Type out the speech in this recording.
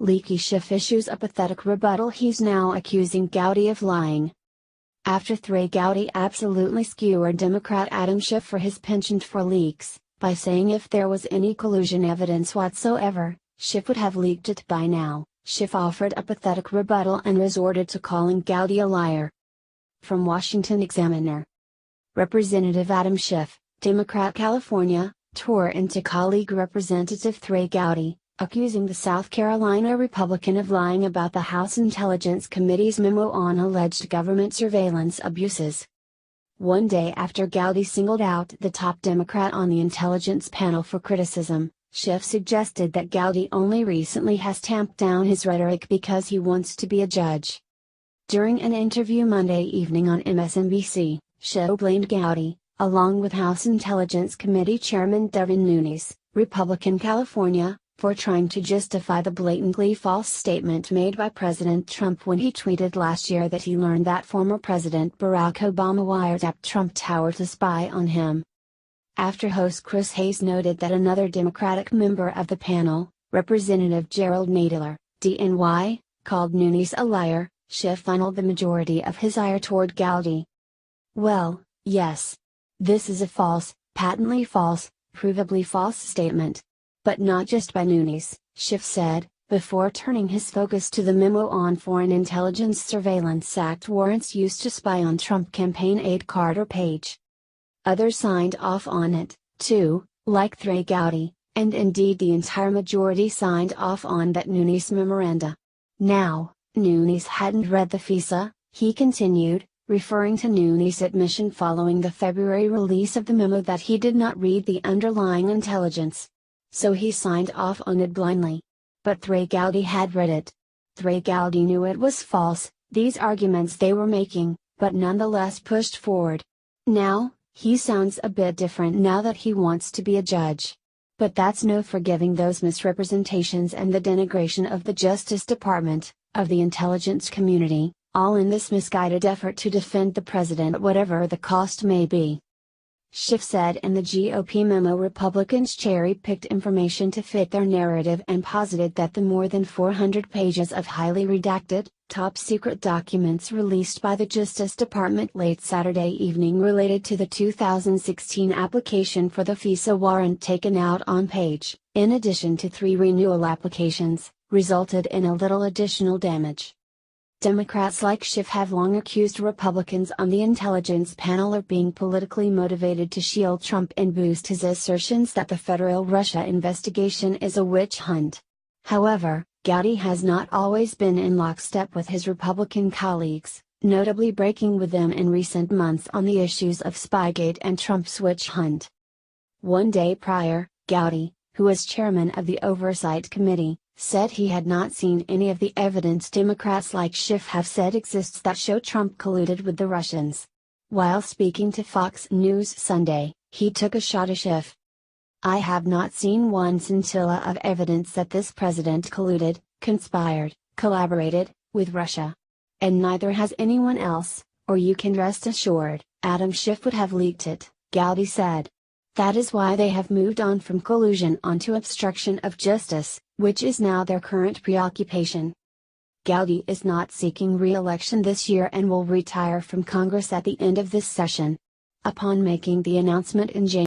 Leaky Schiff issues a pathetic rebuttal. He's now accusing Gowdy of lying. After Trey Gowdy absolutely skewered Democrat Adam Schiff for his penchant for leaks, by saying if there was any collusion evidence whatsoever, Schiff would have leaked it by now, Schiff offered a pathetic rebuttal and resorted to calling Gowdy a liar. From Washington Examiner. Representative Adam Schiff, Democrat California, tore into colleague Representative Trey Gowdy, accusing the South Carolina Republican of lying about the House Intelligence Committee's memo on alleged government surveillance abuses. One day after Gowdy singled out the top Democrat on the intelligence panel for criticism, Schiff suggested that Gowdy only recently has tamped down his rhetoric because he wants to be a judge. During an interview Monday evening on MSNBC, Schiff blamed Gowdy, along with House Intelligence Committee Chairman Devin Nunes, Republican California, for trying to justify the blatantly false statement made by President Trump when he tweeted last year that he learned that former President Barack Obama wiretapped Trump Tower to spy on him. After host Chris Hayes noted that another Democratic member of the panel, Representative Gerald Nadler, DNY, called Nunes a liar, Schiff funneled the majority of his ire toward Gowdy. Well, yes. This is a false, patently false, provably false statement. But not just by Nunes, Schiff said, before turning his focus to the memo on Foreign Intelligence Surveillance Act warrants used to spy on Trump campaign aide Carter Page. Others signed off on it, too, like Trey Gowdy, and indeed the entire majority signed off on that Nunes memoranda. Now, Nunes hadn't read the FISA, he continued, referring to Nunes' admission following the February release of the memo that he did not read the underlying intelligence. So he signed off on it blindly. But Trey Gowdy had read it. Trey Gowdy knew it was false, these arguments they were making, but nonetheless pushed forward. Now, he sounds a bit different now that he wants to be a judge. But that's no forgiving those misrepresentations and the denigration of the Justice Department, of the intelligence community, all in this misguided effort to defend the president at whatever the cost may be. Schiff said in the GOP memo Republicans cherry-picked information to fit their narrative and posited that the more than 400 pages of highly redacted, top-secret documents released by the Justice Department late Saturday evening related to the 2016 application for the FISA warrant taken out on Page, in addition to 3 renewal applications, resulted in a little additional damage. Democrats like Schiff have long accused Republicans on the intelligence panel of being politically motivated to shield Trump and boost his assertions that the federal Russia investigation is a witch hunt. However, Gowdy has not always been in lockstep with his Republican colleagues, notably breaking with them in recent months on the issues of Spygate and Trump's witch hunt. One day prior, Gowdy, who was chairman of the Oversight Committee, said he had not seen any of the evidence Democrats like Schiff have said exists that show Trump colluded with the Russians. While speaking to Fox News Sunday, he took a shot at Schiff. I have not seen one scintilla of evidence that this president colluded, conspired, collaborated, with Russia. And neither has anyone else, or you can rest assured, Adam Schiff would have leaked it, Gowdy said. That is why they have moved on from collusion onto obstruction of justice, which is now their current preoccupation. Gowdy is not seeking re-election this year and will retire from Congress at the end of this session. Upon making the announcement in January,